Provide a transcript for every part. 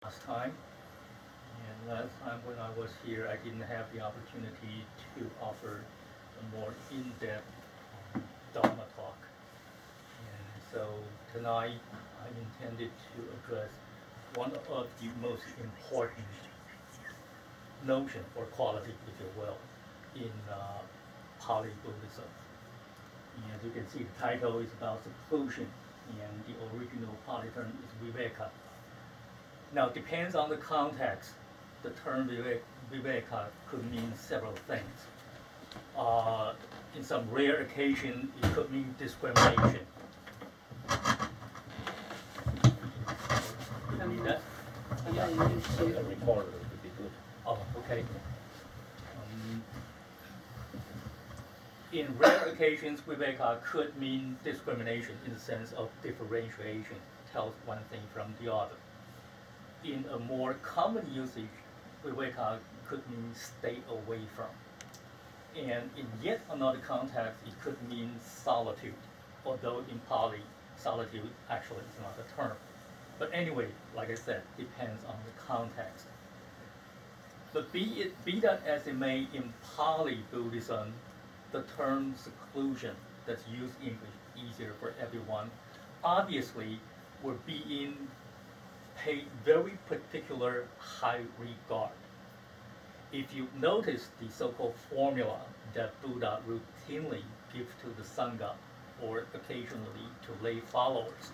last time. And last time when I was here, I didn't have the opportunity to offer a more in-depth Dharma talk. And so tonight, I intended to address one of the most important notion or quality, if you will, in Pali Buddhism. And as you can see, the title is about seclusion, and the original Pali term is Viveka. Now, it depends on the context. The term Viveka could mean several things. In some rare occasion, it could mean discrimination. You need that? Yeah, you need A to. recorder would be good. Oh, okay. In rare occasions, Viveka could mean discrimination in the sense of differentiation, tells one thing from the other. In a more common usage, Viveka could mean stay away from. And in yet another context, it could mean solitude, although in Pali, solitude actually is not a term. But anyway, like I said, depends on the context. But be that as it may, in Pali Buddhism, the term seclusion that's used in English easier for everyone, obviously we're being paid very particular high regard. If you notice the so-called formula that Buddha routinely gives to the Sangha or occasionally to lay followers,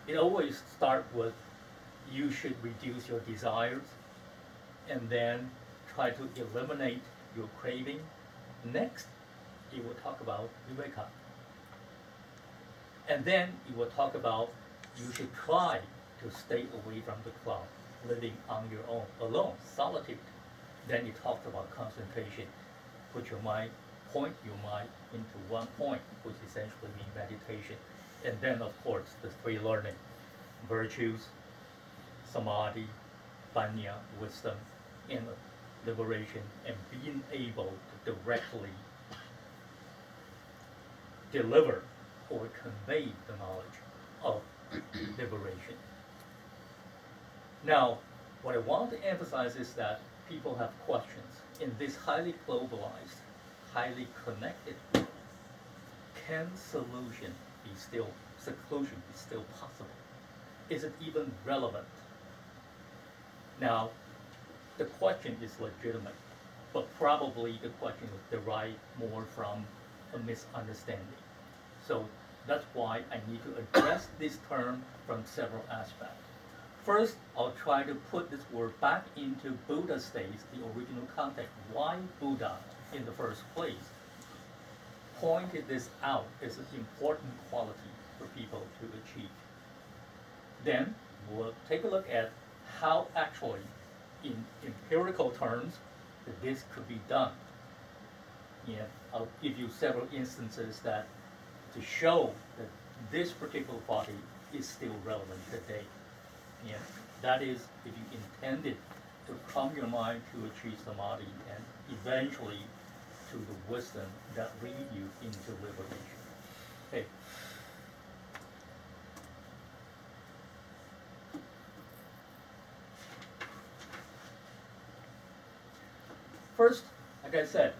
it always starts with you should reduce your desires and then try to eliminate your craving. Next, it will talk about Viveka. And then it will talk about you should try to stay away from the crowd, living on your own, alone, solitude. Then it talks about concentration. Put your mind, point your mind into one point, which essentially means meditation. And then, of course, the three learning, virtues, samadhi, panya, wisdom, and liberation, and being able to directly deliver or convey the knowledge of liberation. Now, what I want to emphasize is that people have questions. In this highly globalized, highly connected world, can seclusion be still possible? Is it even relevant? Now, the question is legitimate, but probably the question is derived more from a misunderstanding. So that's why I need to address this term from several aspects. First, I'll try to put this word back into Buddha states, the original context. Why Buddha in the first place pointed this out as an important quality for people to achieve. Then we'll take a look at how actually, in empirical terms, that this could be done. And I'll give you several instances that to show that this particular quality is still relevant today. And that is if you intended to calm your mind to achieve samadhi and eventually to the wisdom that lead you into liberation. Okay. First, like I said,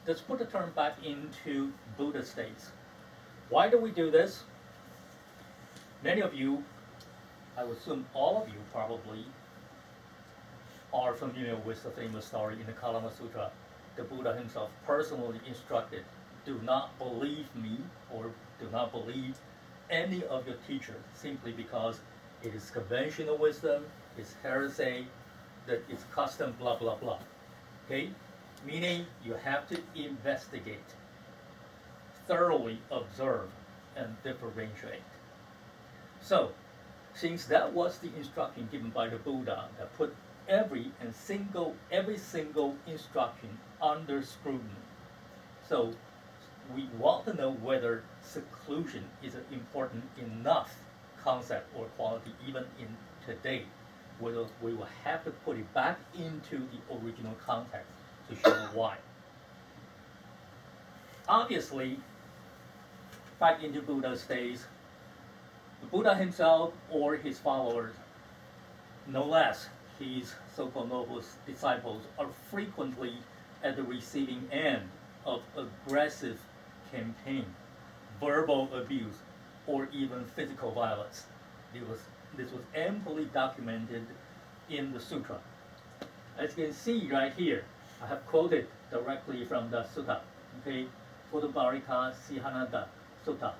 let's put the term back into Buddha states. Why do we do this? Many of you, I would assume all of you probably, are familiar with the famous story in the Kalama Sutra. The Buddha himself personally instructed, do not believe me or do not believe any of your teachers simply because it is conventional wisdom, it's heresy, that it's custom, blah, blah, blah. Okay? Meaning you have to investigate, thoroughly observe, and differentiate. So, since that was the instruction given by the Buddha that put every single instruction under scrutiny. So we want to know whether seclusion is an important enough concept or quality even in today. Whether we will have to put it back into the original context to show why. Obviously, back into Buddha's days, the Buddha himself or his followers no less, his so-called noble disciples are frequently at the receiving end of aggressive campaign, verbal abuse, or even physical violence. This was amply documented in the sutra. As you can see right here, I have quoted directly from the sutta, okay, Photobarika Sihananda Sutta.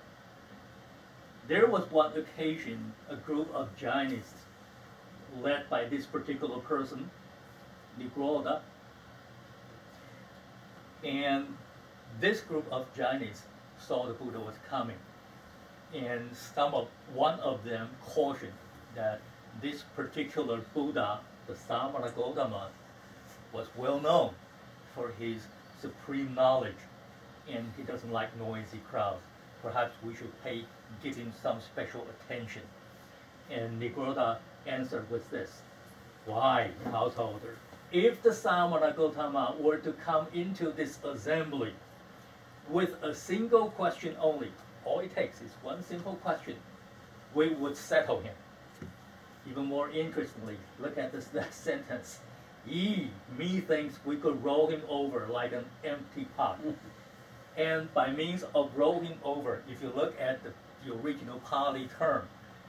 There was one occasion a group of Jainists, led by this particular person, Nigroda, and this group of Jainists saw the Buddha was coming, and one of them cautioned that this particular Buddha, the Samara Gautama, was well known for his supreme knowledge, and he doesn't like noisy crowds. Perhaps we should give him some special attention. And Nigroda answered with this: "Why, householder, if the Samara Gautama were to come into this assembly with a single question only, all it takes is one simple question, we would settle him." Even more interestingly, look at this next sentence. Methinks we could roll him over like an empty pot. And by means of roll him over, if you look at the original Pali term,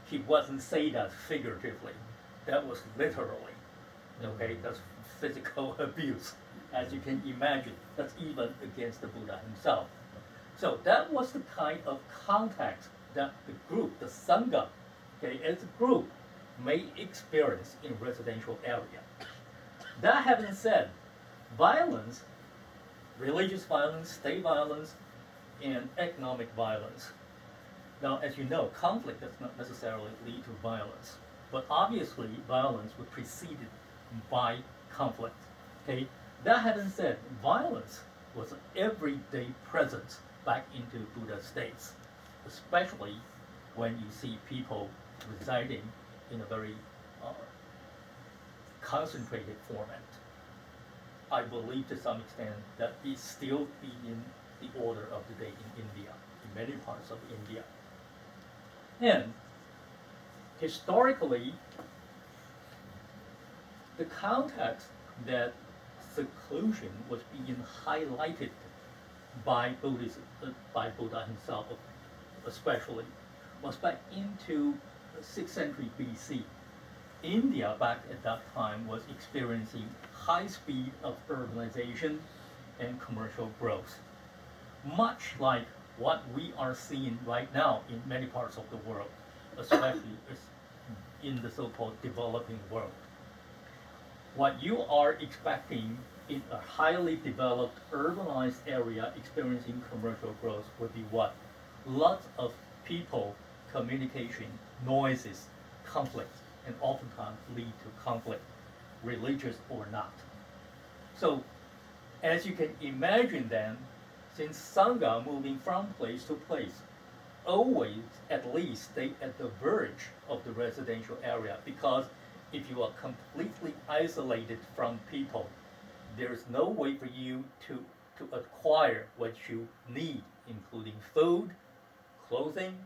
he wasn't saying that figuratively. That was literally. Okay, that's physical abuse. As you can imagine, that's even against the Buddha himself. So that was the kind of context that the group, the Sangha, okay, as a group, may experience in residential area. That having said, violence, religious violence, state violence, and economic violence. Now, as you know, conflict does not necessarily lead to violence, but obviously violence was preceded by conflict. Okay? That having said, violence was an everyday presence back into Buddha states, especially when you see people residing in a very concentrated format. I believe to some extent that it still be in the order of the day in India, in many parts of India. And historically, the context that seclusion was being highlighted by Buddhism, by Buddha himself especially, was back into the 6th century BC. India back at that time was experiencing high speed of urbanization and commercial growth, much like what we are seeing right now in many parts of the world, especially in the so-called developing world. What you are expecting in a highly developed urbanized area experiencing commercial growth would be what? Lots of people, communication, noises, conflicts, and oftentimes lead to conflict, religious or not. So, as you can imagine then, since Sangha moving from place to place, always at least stay at the verge of the residential area, because if you are completely isolated from people, there's no way for you to acquire what you need, including food, clothing,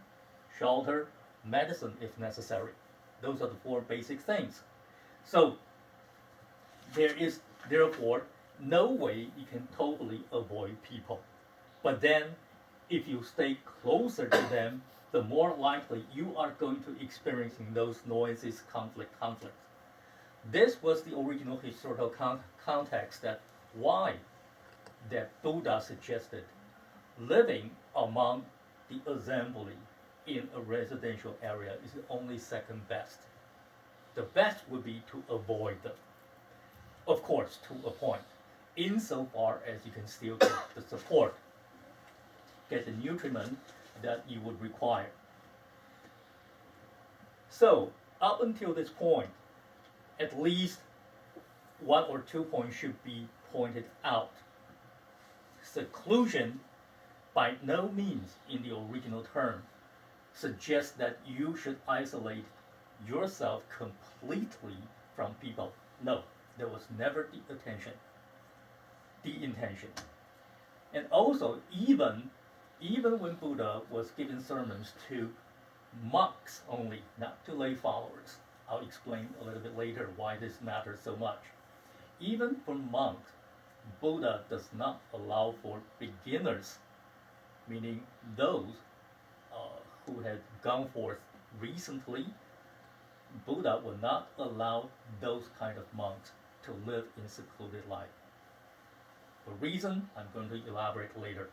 shelter, medicine if necessary. Those are the 4 basic things. So there is therefore no way you can totally avoid people. But then if you stay closer to them, the more likely you are going to experiencing those noises, conflict. This was the original historical context that why that Buddha suggested living among the assembly in a residential area is the only second best. The best would be to avoid them. Of course, to a point, insofar as you can still get the support, get the nutriment that you would require. So, up until this point, at least 1 or 2 points should be pointed out. Seclusion, by no means in the original term, suggests that you should isolate yourself completely from people. No, there was never the intention. And also, even when Buddha was giving sermons to monks only, not to lay followers, I'll explain a little bit later why this matters so much. Even for monks, Buddha does not allow for beginners, meaning those who had gone forth recently. Buddha will not allow those kind of monks to live in secluded life. The reason I'm going to elaborate later.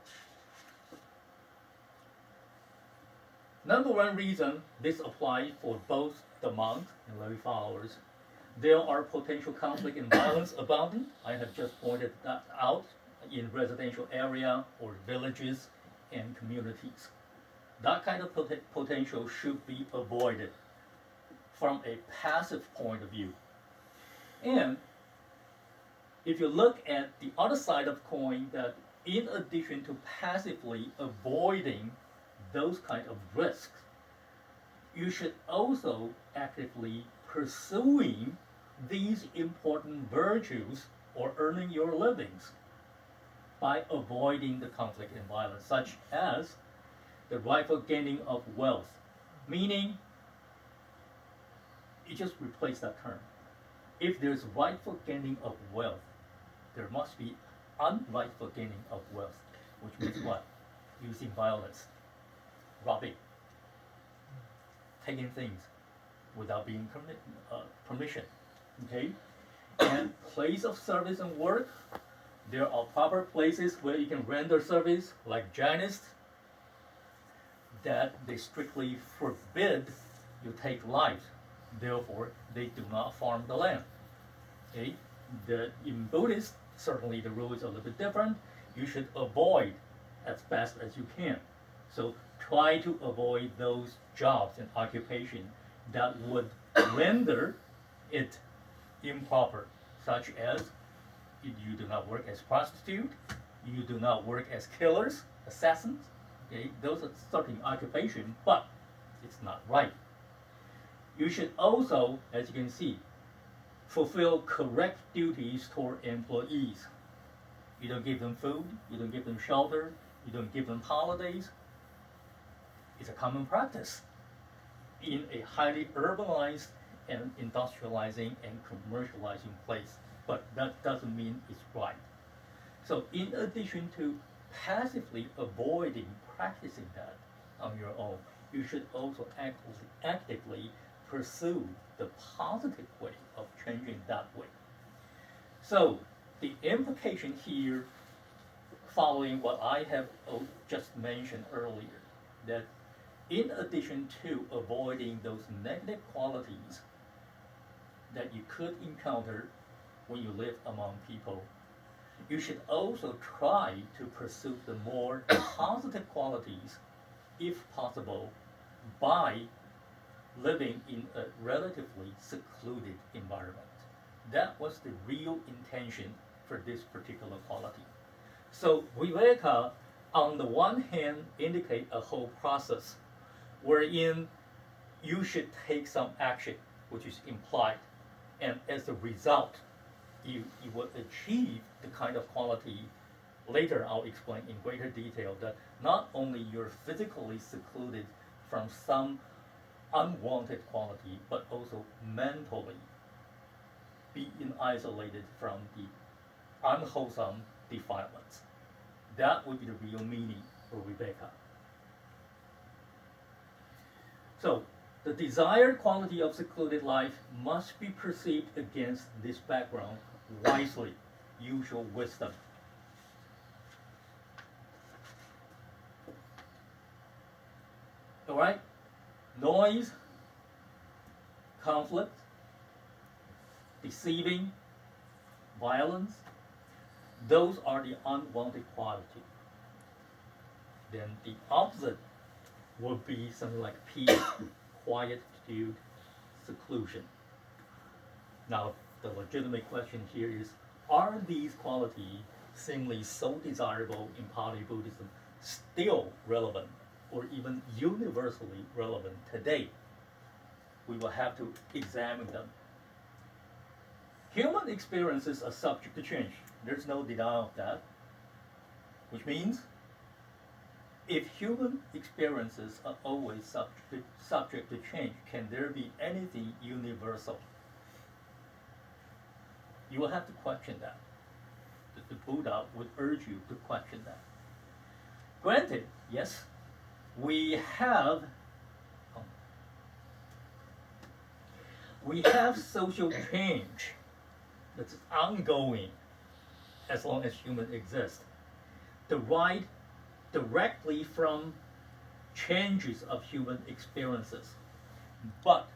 Number one reason this applies for both the monks and lay followers. There are potential conflict and violence abounding. I have just pointed that out in residential area or villages and communities. That kind of potential should be avoided from a passive point of view. And if you look at the other side of the coin, that in addition to passively avoiding those kind of risks, you should also actively pursuing these important virtues or earning your livings by avoiding the conflict and violence, such as the rightful gaining of wealth, meaning you just replace that term. If there's rightful gaining of wealth, there must be unrightful gaining of wealth, which means what? Using violence, robbing, taking things without being permission. Okay? And place of service and work, there are proper places where you can render service, like Jainists, that they strictly forbid you take life. Therefore, they do not farm the land. Okay? In Buddhist, certainly the rule is a little bit different. You should avoid as best as you can. So try to avoid those jobs and occupation that would render it improper, such as you do not work as prostitute, you do not work as killers, assassins. Okay? Those are certain occupations, but it's not right. You should also, as you can see, fulfill correct duties toward employees. You don't give them food, you don't give them shelter, you don't give them holidays. It's a common practice in a highly urbanized and industrializing and commercializing place, but that doesn't mean it's right. So in addition to passively avoiding practicing that on your own, you should also actively pursue the positive way of changing that way. So the implication here, following what I have just mentioned earlier, that in addition to avoiding those negative qualities that you could encounter when you live among people, you should also try to pursue the more positive qualities, if possible, by living in a relatively secluded environment. That was the real intention for this particular quality. So Viveka, on the one hand, indicate a whole process wherein you should take some action, which is implied, and as a result, you will achieve the kind of quality. Later I'll explain in greater detail that not only you're physically secluded from some unwanted quality, but also mentally being isolated from the unwholesome defilements. That would be the real meaning for Viveka. So, the desired quality of secluded life must be perceived against this background wisely, usual wisdom. All right? Noise, conflict, deceiving, violence, those are the unwanted quality. Then the opposite would be something like peace, quietude, seclusion. Now, the legitimate question here is, are these qualities, seemingly so desirable in Pali Buddhism, still relevant or even universally relevant today? We will have to examine them. Human experiences are subject to change. There's no denial of that, which means if human experiences are always subject to change, can there be anything universal? You will have to question that. The Buddha would urge you to question that. Granted, yes, we have social change that's ongoing as long as humans exist, derived directly from changes of human experiences. But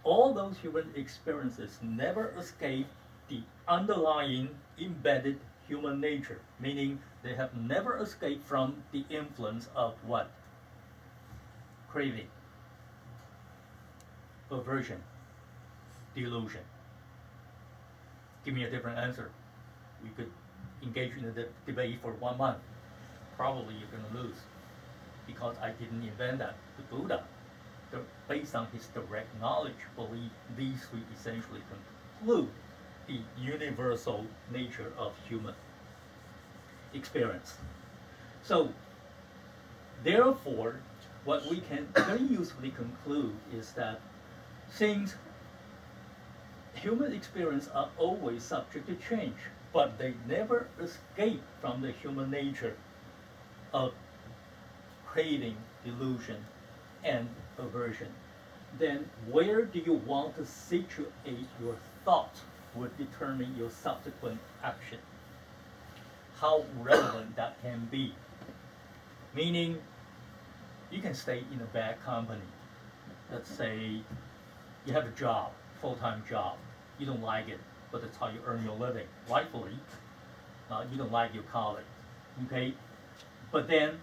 all those human experiences never escape the underlying embedded human nature, meaning they have never escaped from the influence of what? Craving, aversion, delusion. Give me a different answer. We could engage in a debate for 1 month. Probably you're going to lose, because I didn't invent that. The Buddha, based on his direct knowledge, believed these three essentially conclude the universal nature of human experience. So, therefore, what we can very usefully conclude is that since human experience are always subject to change, but they never escape from the human nature of craving, delusion, and aversion, then where do you want to situate your thought would determine your subsequent action. How relevant that can be. Meaning, you can stay in a bad company. Let's say you have a job, full-time job. You don't like it, but that's how you earn your living. Rightfully, you don't like your colleagues. Okay? But then,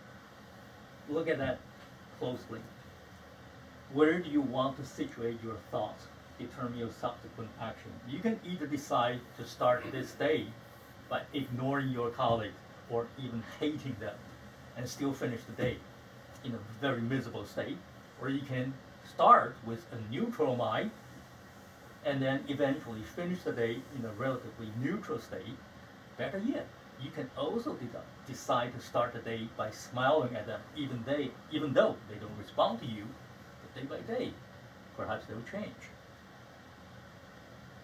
look at that closely. Where do you want to situate your thoughts? Determine your subsequent action. You can either decide to start this day by ignoring your colleagues or even hating them and still finish the day in a very miserable state, or you can start with a neutral mind and then eventually finish the day in a relatively neutral state. Better yet, you can also decide to start the day by smiling at them, even though they don't respond to you, but day by day, perhaps they'll change.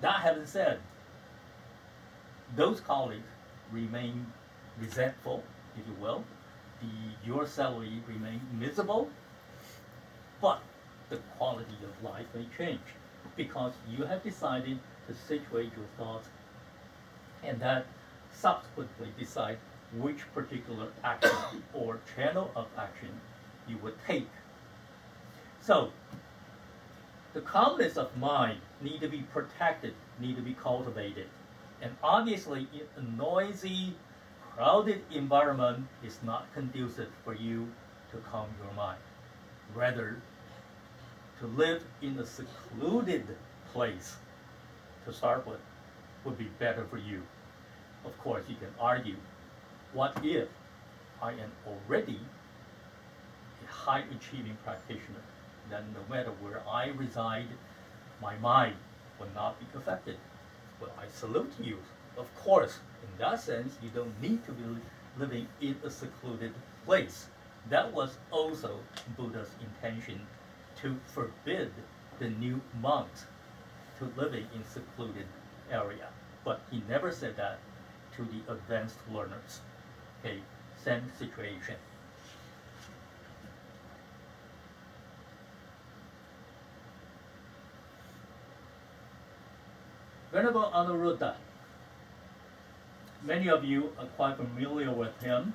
That having said, those colleagues remain resentful, if you will. Your salary remains miserable, but the quality of life may change because you have decided to situate your thoughts and that subsequently decide which particular action or channel of action you would take. So, the calmness of mind need to be protected, need to be cultivated. And obviously, in a noisy, crowded environment is not conducive for you to calm your mind. Rather, to live in a secluded place to start with would be better for you. Of course, you can argue, what if I am already a high-achieving practitioner? Then no matter where I reside, my mind will not be affected. Well, I salute you. Of course, in that sense, you don't need to be living in a secluded place. That was also Buddha's intention, to forbid the new monks to living in secluded area. But he never said that to the advanced learners. Okay, same situation. Venerable Anuruddha, many of you are quite familiar with him.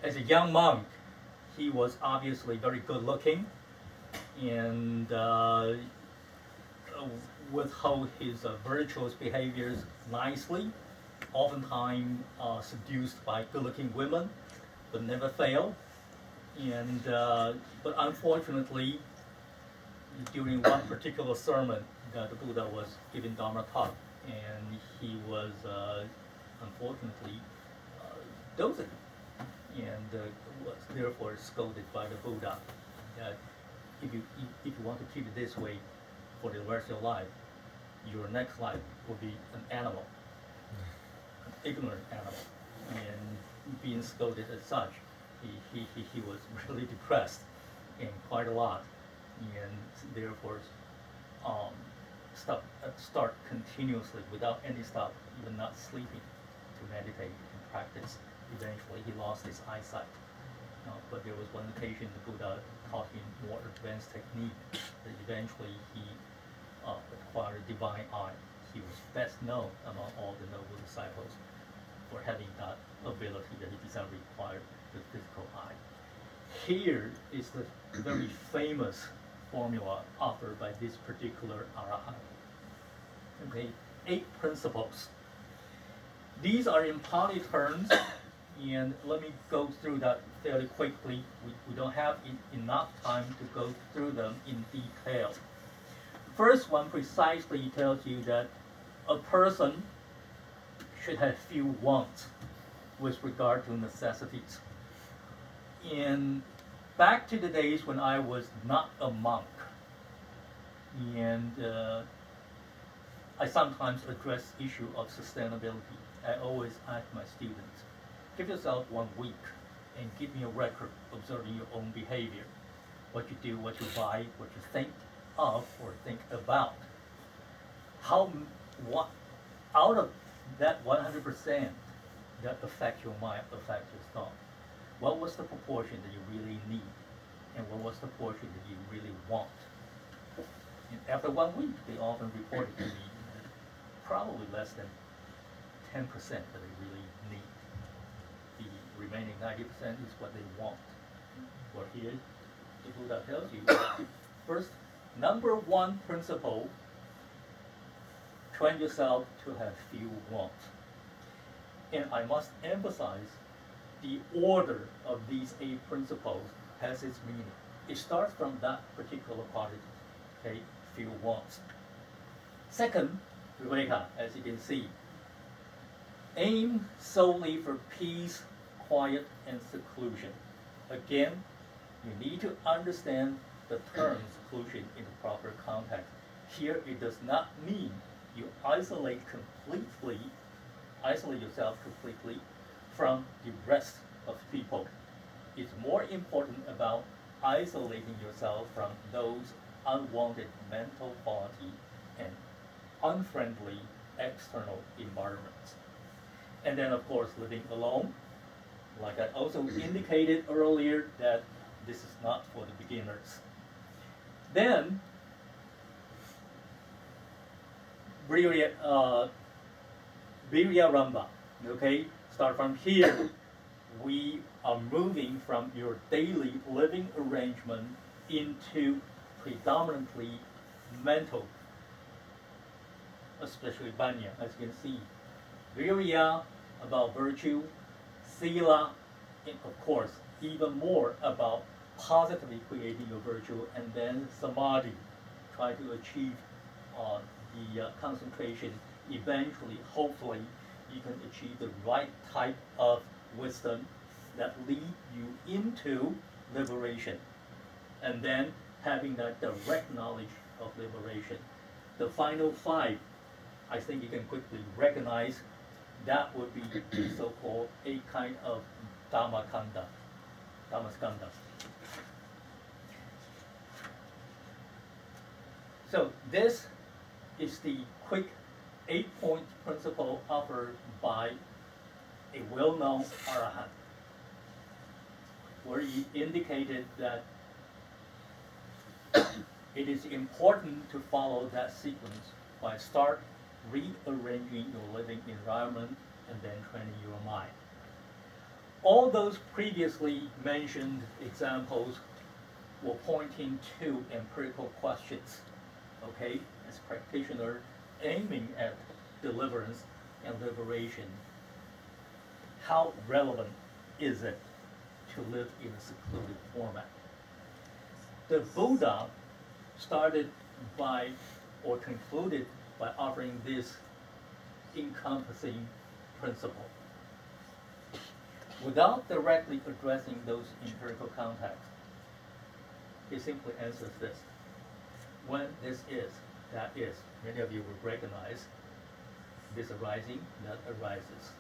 As a young monk, he was obviously very good looking and withhold his virtuous behaviors nicely, oftentimes seduced by good looking women, but never failed. And but unfortunately, during one particular sermon, the Buddha was giving Dharma talk, and he was unfortunately dozing, and was therefore scolded by the Buddha that if you want to keep it this way for the rest of your life, your next life will be an animal. ignorant animal, and being scolded as such, he was really depressed and quite a lot, and therefore start continuously without any stop, even not sleeping, to meditate and practice. Eventually, he lost his eyesight. But there was one occasion the Buddha taught him more advanced technique that eventually he acquired divine eye. He was best known among all the noble disciples for having that ability that he did not require the physical eye. Here is the very famous formula offered by this particular arahant. Okay, 8 principles. These are in Pali terms, and let me go through that fairly quickly. We don't have enough time to go through them in detail. First one precisely tells you that a person should have few wants with regard to necessities. And back to the days when I was not a monk, and I sometimes address issue of sustainability. I always ask my students, give yourself 1 week and give me a record observing your own behavior, what you do, what you buy, what you think of or think about. What out of that 100% that affect your mind, affect your thought? What was the proportion that you really need, and what was the portion that you really want? And after 1 week, they often reported to me probably less than 10% that they really need. The remaining 90% is what they want. Well, here, the Buddha tells you, first, number 1 principle, train yourself to have few wants. And I must emphasize, the order of these 8 principles has its meaning. It starts from that particular quality, okay, few wants. Second, Viveka, as you can see, aim solely for peace, quiet, and seclusion. Again, you need to understand the term seclusion in the proper context. Here, it does not mean you isolate yourself completely from the rest of people. It's more important about isolating yourself from those unwanted mental quality and unfriendly external environments. And then, of course, living alone. Like I also indicated earlier, that this is not for the beginners. Then, Virya Ramba, okay? Start from here. We are moving from your daily living arrangement into predominantly mental, especially Banya, as you can see. Virya, about virtue. Sila, and of course, even more about positively creating your virtue. And then Samadhi, try to achieve the concentration. Eventually, hopefully, you can achieve the right type of wisdom that lead you into liberation. And then having that direct knowledge of liberation. The final 5, I think you can quickly recognize, that would be so-called a kind of Dhammaskanda. So this is the quick 8-point principle offered by a well-known arahant, where he indicated that it is important to follow that sequence by start rearranging your living environment and then training your mind. All those previously mentioned examples were pointing to empirical questions, okay, as practitioner aiming at deliverance and liberation. How relevant is it to live in a secluded format? The Buddha started by, or concluded by, offering this encompassing principle. Without directly addressing those empirical contexts, he simply answers this. When this is, that is. Many of you will recognize this arising, that arises.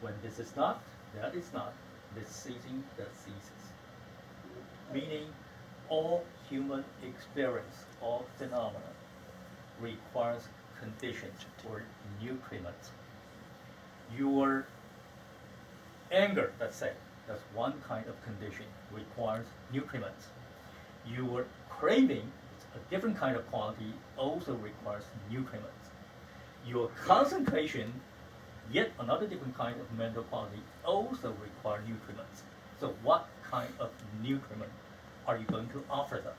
When this is not, that is not. This ceasing, that ceases. Meaning, all human experience, all phenomena requires conditions or nutriments. Your anger, let's say, that's one kind of condition, requires nutriments. Your craving, it's a different kind of quality, also requires nutriments. Your concentration, yet another different kind of mental quality, also require nutriments. So what kind of nutriment are you going to offer them?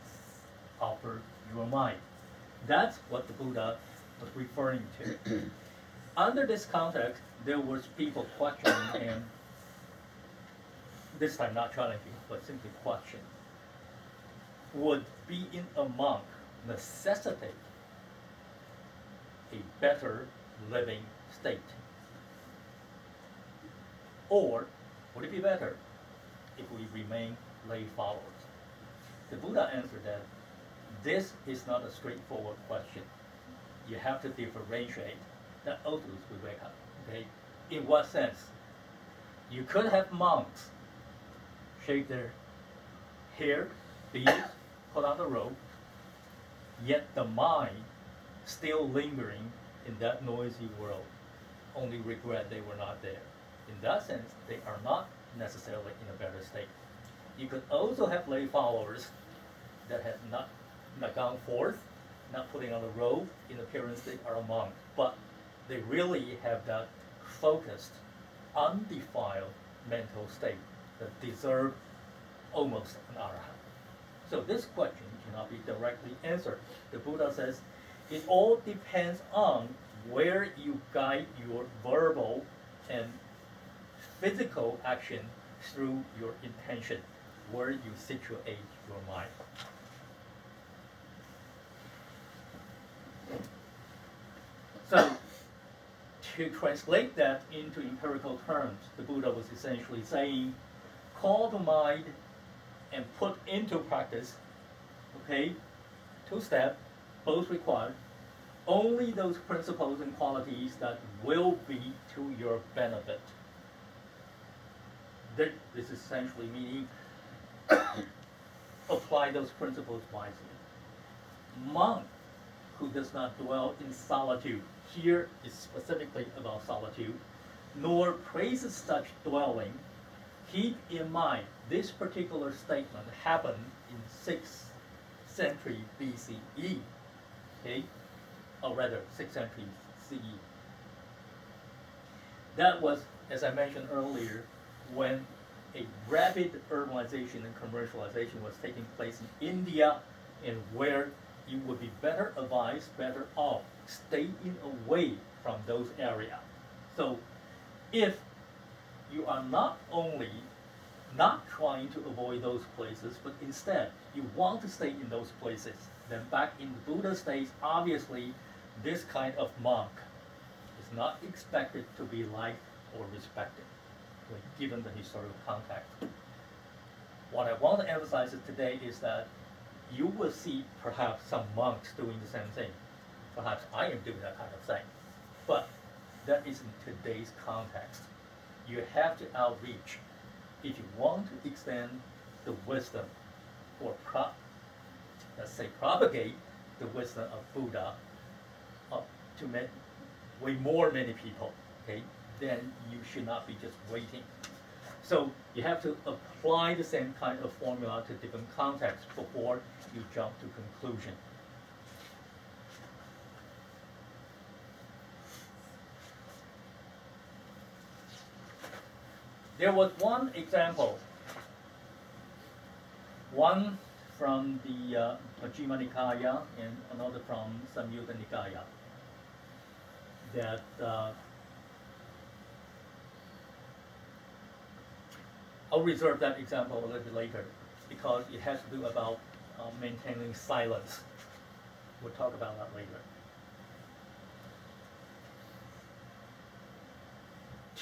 Offer your mind. That's what the Buddha was referring to. Under this context, there was people questioning him, this time not challenging, but simply questioning. Would being a monk necessitate a better living state? Or would it be better if we remain lay followers? The Buddha answered that this is not a straightforward question. You have to differentiate. That also is Viveka. Okay? In what sense? You could have monks shave their hair, beards, put on the robe, yet the mind still lingering in that noisy world. Only regret they were not there. In that sense, they are not necessarily in a better state. You could also have lay followers that have not gone forth, not putting on the robe. In appearance, they are a monk, but they really have that focused, undefiled mental state that deserve almost an arahant. So this question cannot be directly answered. The Buddha says, it all depends on where you guide your verbal and physical action through your intention, where you situate your mind. So, to translate that into empirical terms, the Buddha was essentially saying, call to mind and put into practice, okay, two steps, both required, only those principles and qualities that will be to your benefit. This is essentially meaning apply those principles wisely. Monk who does not dwell in solitude, here is specifically about solitude, nor praises such dwelling, keep in mind this particular statement happened in 6th century BCE, okay? Or rather, 6th century CE. That was, as I mentioned earlier, when a rapid urbanization and commercialization was taking place in India, and where you would be better advised, better off, staying away from those areas. So if you are not only not trying to avoid those places, but instead you want to stay in those places, then back in the Buddha's days, obviously this kind of monk is not expected to be liked or respected, given the historical context. What I want to emphasize today is that you will see perhaps some monks doing the same thing. Perhaps I am doing that kind of thing. But that is in today's context. You have to outreach. If you want to extend the wisdom or let's say propagate the wisdom of Buddha to many people, okay, then you should not be just waiting. So you have to apply the same kind of formula to different contexts before you jump to conclusion. There was one example, one from the Majjhima Nikaya and another from Samyutta Nikaya, that I'll reserve that example a little bit later because it has to do about maintaining silence. We'll talk about that later.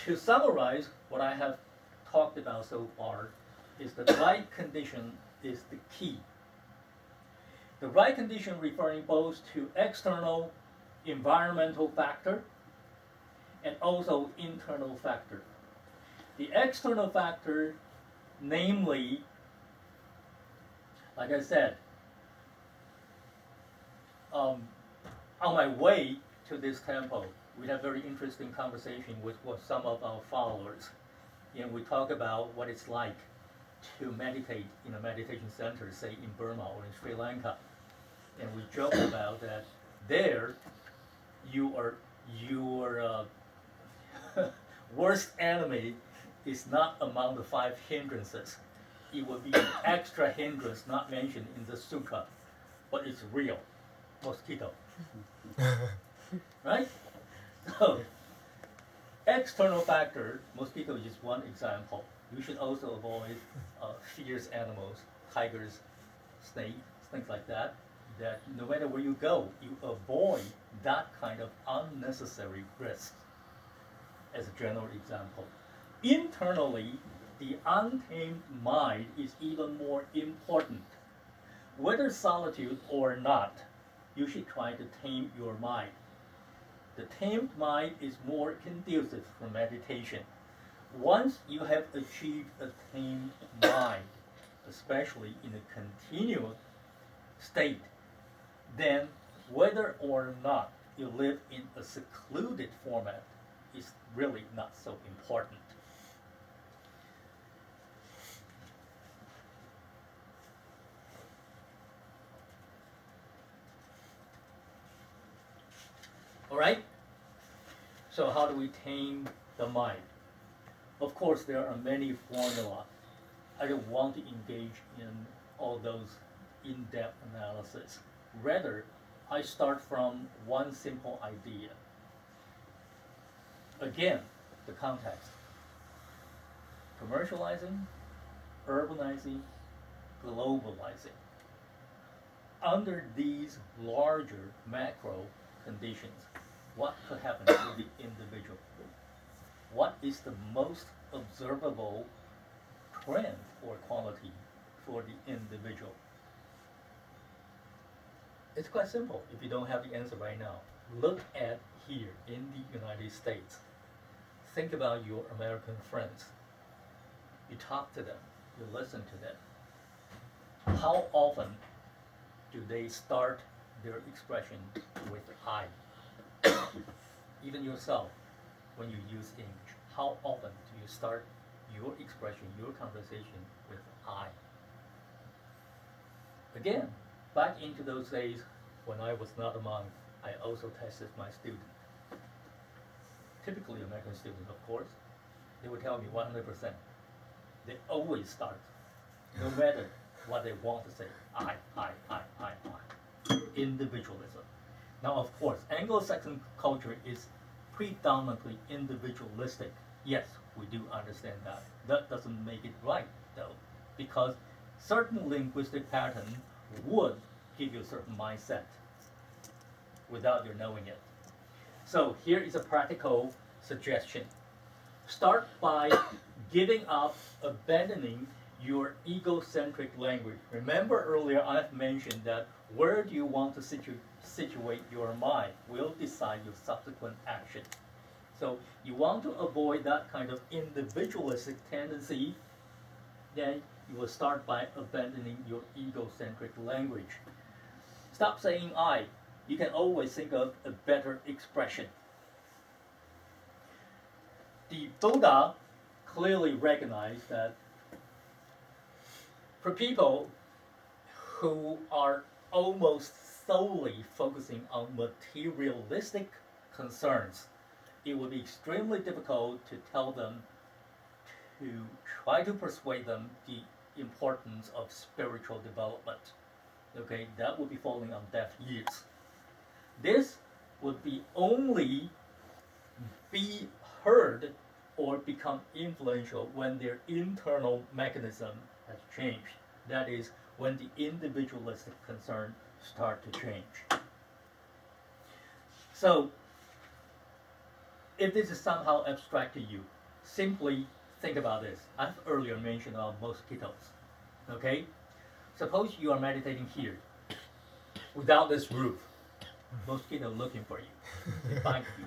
To summarize what I have talked about so far is the right condition is the key. The right condition referring both to external environmental factor and also internal factor. The external factor, namely, like I said, on my way to this temple, we had very interesting conversation with some of our followers. And we talk about what it's like to meditate in a meditation center, say in Burma or in Sri Lanka. And we joke about that there, your worst enemy is not among the 5 hindrances. It will be an extra hindrance not mentioned in the sutta, but it's real, mosquito. Right? So, external factor, mosquito is just one example. You should also avoid fierce animals, tigers, snakes, things like that. That no matter where you go, you avoid that kind of unnecessary risk, as a general example. Internally, the untamed mind is even more important. Whether solitude or not, you should try to tame your mind. The tamed mind is more conducive for meditation. Once you have achieved a tamed mind, especially in a continuous state, then whether or not you live in a secluded format is really not so important. All right? So how do we tame the mind? Of course, there are many formulas. I don't want to engage in all those in-depth analysis. Rather, I start from one simple idea. Again, the context. Commercializing, urbanizing, globalizing. Under these larger macro conditions, what could happen to the individual? What is the most observable trend or quality for the individual? It's quite simple if you don't have the answer right now. Look at here in the United States. Think about your American friends. You talk to them, you listen to them. How often do they start their expression with I? Even yourself, when you use English, how often do you start your expression, your conversation with I? Again, back into those days when I was not a monk, I also tested my students. Typically American students, of course, they would tell me 100%. They always start, no matter what they want to say, I. Individualism. Now, of course, Anglo-Saxon culture is predominantly individualistic. Yes, we do understand that. That doesn't make it right, though, because certain linguistic pattern would give you a certain mindset without your knowing it. So here is a practical suggestion. Start by giving up, abandoning your egocentric language. Remember earlier I've mentioned that where do you want to situate your mind will decide your subsequent action. So you want to avoid that kind of individualistic tendency, then you will start by abandoning your egocentric language. Stop saying I. You can always think of a better expression. The Buddha clearly recognized that for people who are almost solely focusing on materialistic concerns, it would be extremely difficult to tell them, to try to persuade them the importance of spiritual development. Okay, that would be falling on deaf ears. This would be only be heard or become influential when their internal mechanism has changed. That is, when the individualistic concern start to change. So, if this is somehow abstract to you, simply think about this. I've earlier mentioned about mosquitoes. Okay? Suppose you are meditating here, without this roof. Mosquito looking for you. They bite you.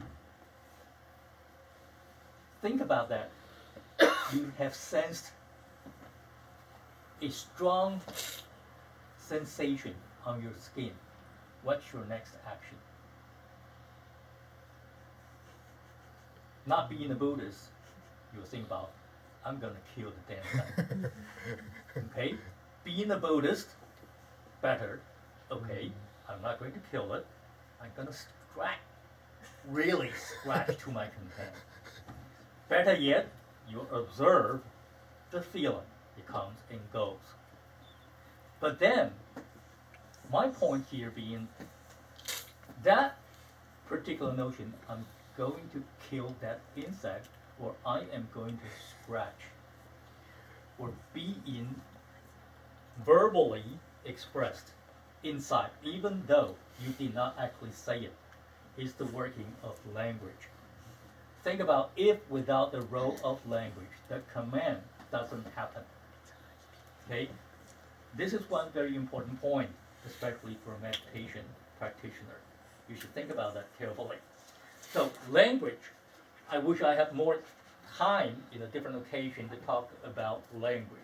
think about that. You have sensed a strong sensation on your skin. What's your next action? Not being a Buddhist, you'll think about, I'm gonna kill the damn thing. Okay? Being a Buddhist, better. Okay, I'm not going to kill it. I'm gonna scratch, really scratch to my content. Better yet, you observe the feeling. It comes and goes. But then, my point here being that particular notion, I'm going to kill that insect, or I am going to scratch, or being verbally expressed inside, even though you did not actually say it, is the working of language. Think about if without the role of language, the command doesn't happen. Okay? This is one very important point, especially for a meditation practitioner. You should think about that carefully. So language, I wish I had more time in a different occasion to talk about language.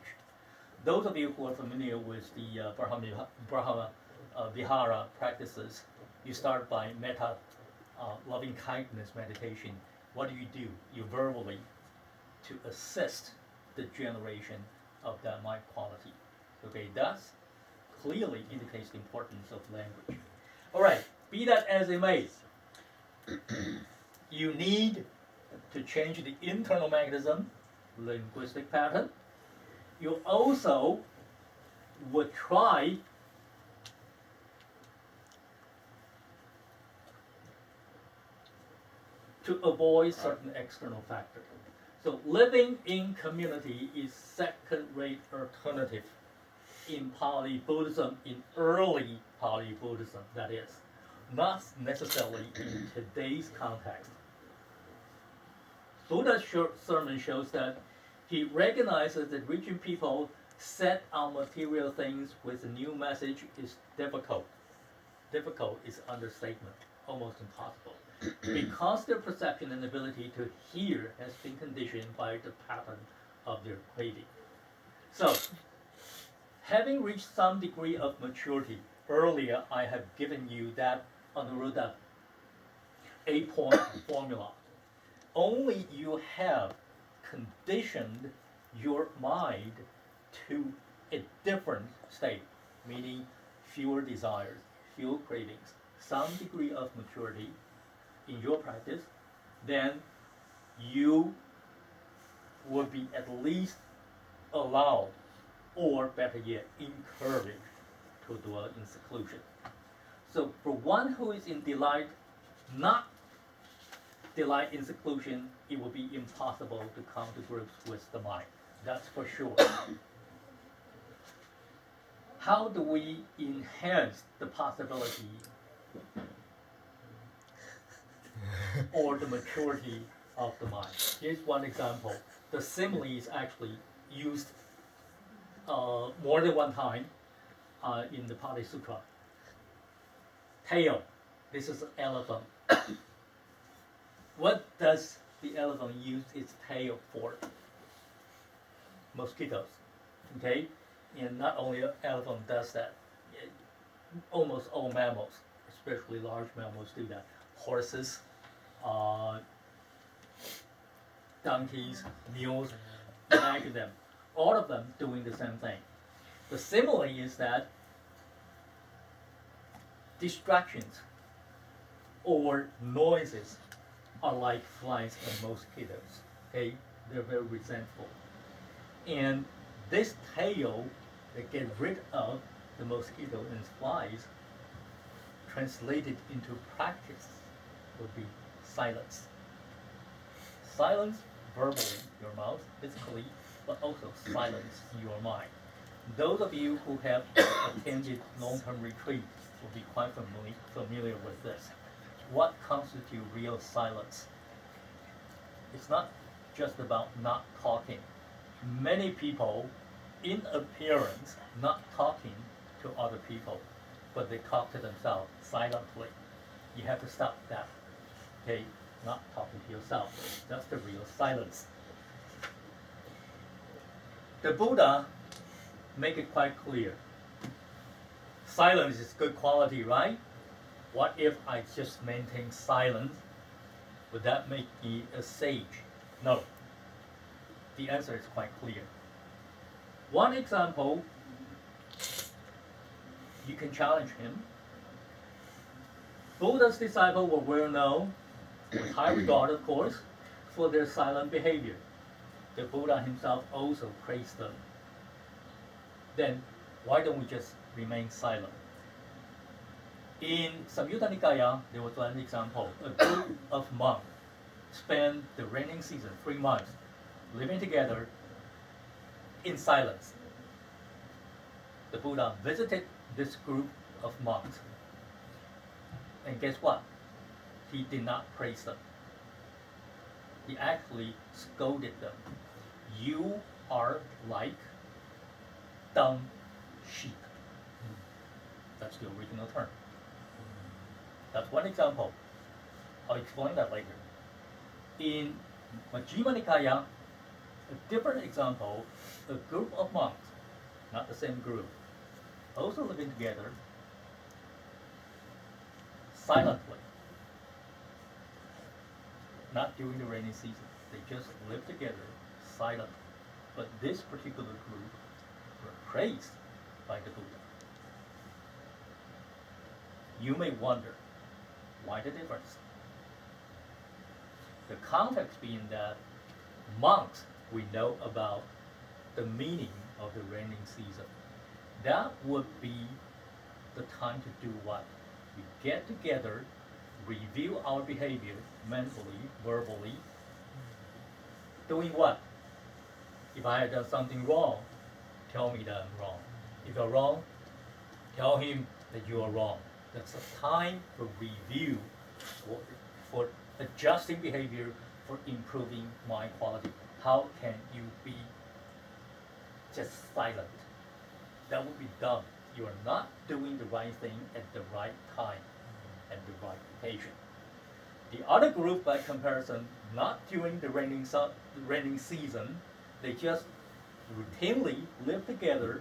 Those of you who are familiar with the Brahma Vihara practices, you start by metta, loving kindness meditation. What do? You verbally to assist the generation of that mind quality. Okay, that clearly indicates the importance of language. All right, be that as it may, you need to change the internal mechanism, linguistic pattern. You also would try to avoid certain external factors. So living in community is second-rate alternative in Pali Buddhism, in early Pali Buddhism, that is, not necessarily in today's context. Buddha's short sermon shows that he recognizes that reaching people set on material things with a new message is difficult. Difficult is understatement, almost impossible, because their perception and ability to hear has been conditioned by the pattern of their craving. So, having reached some degree of maturity, earlier I have given you that Anuruddha 8-point formula. Only you have conditioned your mind to a different state, meaning fewer desires, fewer cravings, some degree of maturity in your practice, then you would be at least allowed, or better yet, encouraged to dwell in seclusion. So for one who is in delight, not delight in seclusion, it will be impossible to come to grips with the mind. That's for sure. How do we enhance the possibility or the maturity of the mind? Here's one example. The simile is actually used more than one time in the Pali Sutra. Tail. This is an elephant. What does the elephant use its tail for? Mosquitoes. Okay? And not only an elephant does that, almost all mammals, especially large mammals, do that. Horses, donkeys, mules, imagine them. All of them doing the same thing. The simile is that distractions or noises are like flies and mosquitoes. Okay? They're very resentful. And this tail that get rid of the mosquito and flies, translated into practice, would be silence. Silence verbally, your mouth, physically, but also silence in your mind. Those of you who have attended long-term retreat will be quite familiar with this. What constitutes real silence? It's not just about not talking. Many people, in appearance, not talking to other people, but they talk to themselves silently. You have to stop that. Okay? not talking to yourself. That's the real silence. The Buddha make it quite clear. Silence is good quality, right? What if I just maintain silence? Would that make me a sage? No. The answer is quite clear. One example, you can challenge him. Buddha's disciples were well known, with high regard, of course, for their silent behavior. The Buddha himself also praised them. Then, why don't we just remain silent? In Samyutta Nikaya, there was one example. A group of monks spent the rainy season, 3 months, living together in silence. The Buddha visited this group of monks. And guess what? He did not praise them. He actually scolded them. You are like dumb sheep. That's the original term. That's one example. I'll explain that later. In Majjhima Nikaya, a different example, a group of monks, not the same group, also living together silently. Not during the rainy season. They just live together silently. But this particular group were praised by the Buddha. You may wonder, why the difference? The context being that monks, we know about the meaning of the rainy season. That would be the time to do what? We get together, review our behavior mentally, verbally. Doing what? If I have done something wrong, tell me that I'm wrong. If you're wrong, tell him that you are wrong. That's a time for review, for adjusting behavior, for improving mind quality. How can you be just silent? That would be dumb. You are not doing the right thing at the right time and the right occasion. The other group, by comparison, not during the raining season, they just routinely live together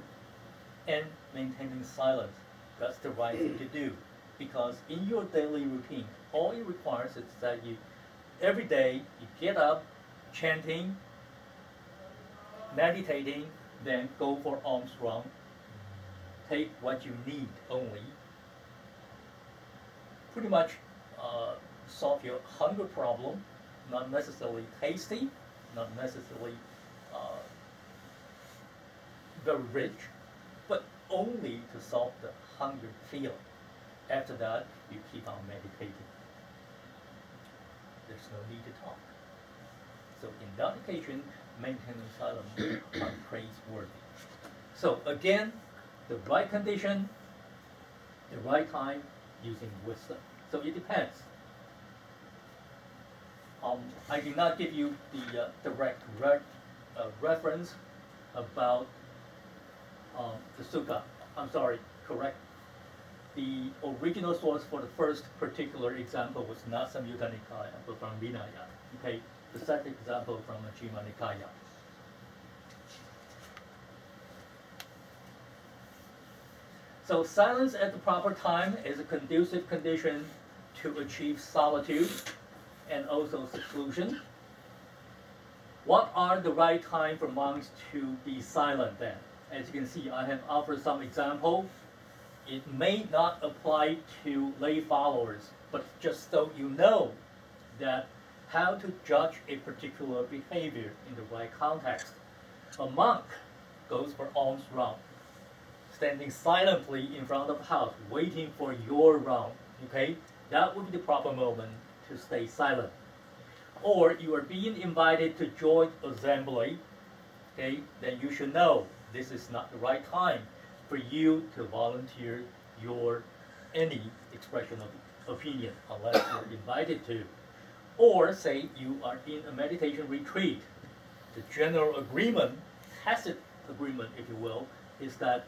and maintaining silence. That's the right thing to do, because in your daily routine, all it requires is that you, every day, you get up, chanting, meditating, then go for alms run. Take what you need only. Pretty much solve your hunger problem, not necessarily tasty, not necessarily very rich, but only to solve the hunger feeling. After that, you keep on meditating. There's no need to talk. So in that occasion, maintaining silence are praiseworthy. So again, the right condition, the right time, using wisdom. So it depends. I did not give you the direct reference about the sutta. I'm sorry, correct. The original source for the first particular example was not Samyutta Nikaya, but from Vinaya. Okay, the second example from Majjhima Nikaya. So silence at the proper time is a conducive condition to achieve solitude and also seclusion. What are the right time for monks to be silent then? As you can see, I have offered some example. It may not apply to lay followers, but just so you know that how to judge a particular behavior in the right context. A monk goes for alms round, standing silently in front of the house, waiting for your round, okay? That would be the proper moment to stay silent. Or you are being invited to join assembly, okay? Then you should know this is not the right time for you to volunteer your any expression of opinion unless you're invited to. Or say you are in a meditation retreat. The general agreement, tacit agreement if you will, is that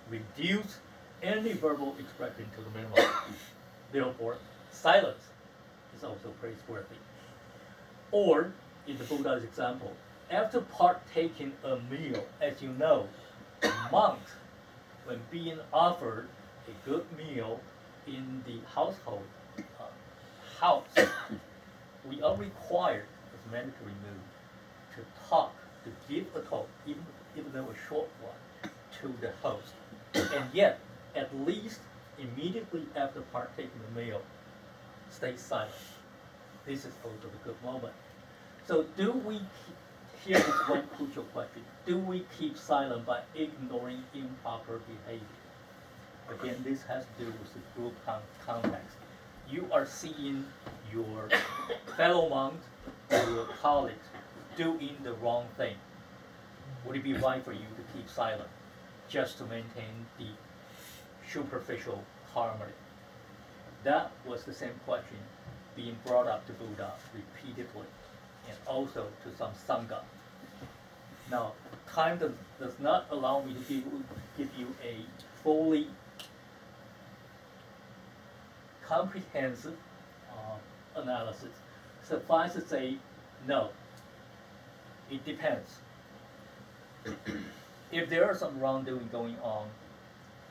reduce any verbal expression to the minimum. Therefore, silence is also praiseworthy. Or, in the Buddha's example, after partaking a meal, as you know, monks, when being offered a good meal in the household house, we are required as mandatory move to talk, to give a talk, even though a short one, to the host. And yet, at least immediately after partaking the meal, stay silent. This is also a good moment. So here is one crucial question. Do we keep silent by ignoring improper behavior? Again, this has to do with the group context. You are seeing your fellow monks or your colleagues doing the wrong thing. Would it be right for you to keep silent just to maintain the superficial harmony? That was the same question being brought up to Buddha repeatedly, and also to some Sangha. Now, time does not allow me to give you a fully comprehensive analysis. Suffice to say, no. It depends. If there are some wrongdoing going on,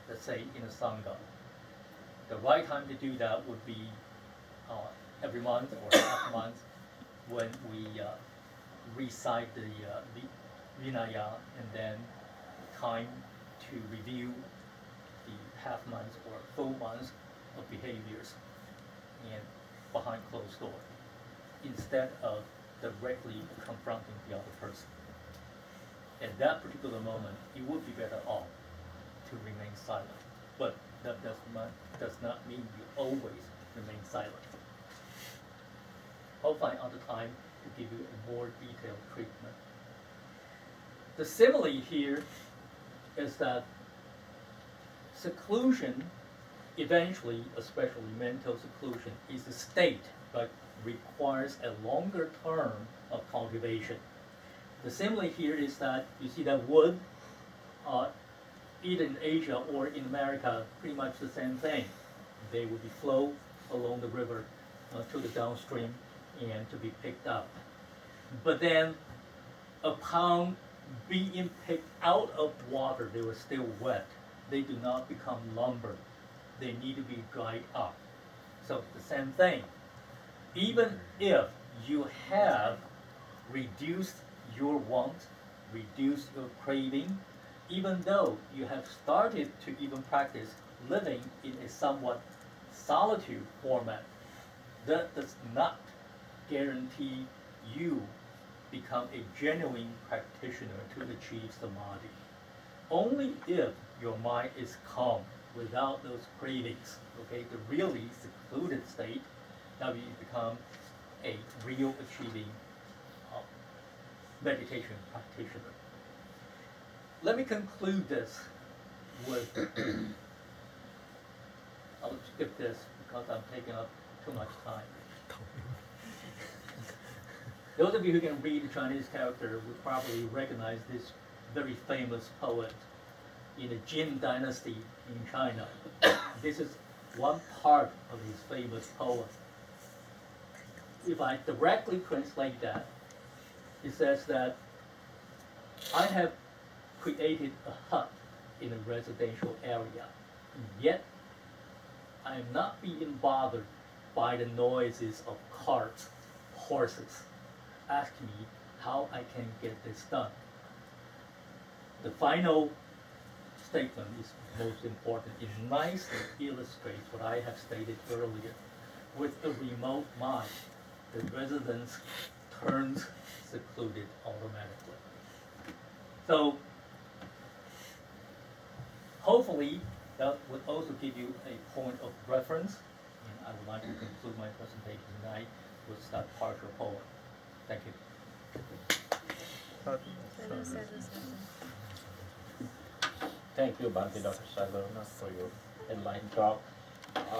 let's say in a Sangha, the right time to do that would be every month or half month when we recite the Vinaya, and then time to review the half months or full months of behaviors and behind closed door, instead of directly confronting the other person. At that particular moment, it would be better off to remain silent. But that does not mean you always remain silent. I'll find other time to give you a more detailed treatment. The simile here is that seclusion, eventually, especially mental seclusion, is a state but requires a longer term of cultivation. The simile here is that you see that wood, either in Asia or in America, pretty much the same thing. They would be flowed along the river to the downstream and to be picked up. But then, upon being picked out of water, they were still wet. They do not become lumber. They need to be dried up. So it's the same thing. Even if you have reduced your want, reduced your craving, even though you have started to even practice living in a somewhat solitude format, that does not guarantee you become a genuine practitioner to achieve samadhi. Only if your mind is calm without those cravings, okay, the really secluded state, that you become a real achieving meditation practitioner. Let me conclude this with, I'll skip this because I'm taking up too much time. Those of you who can read the Chinese character would probably recognize this very famous poet in the Jin dynasty in China. This is one part of his famous poem. If I directly translate that, it says that I have created a hut in a residential area, yet I am not being bothered by the noises of carts, horses. Ask me how I can get this done. The final statement is most important. It nicely illustrates what I have stated earlier. With a remote mind, the residence turns secluded automatically. So, hopefully, that would also give you a point of reference. And I would like to conclude my presentation tonight with that partial poem. Thank you. Thank you, Bhante Dr. Sagaraguna, for your enlightened talk.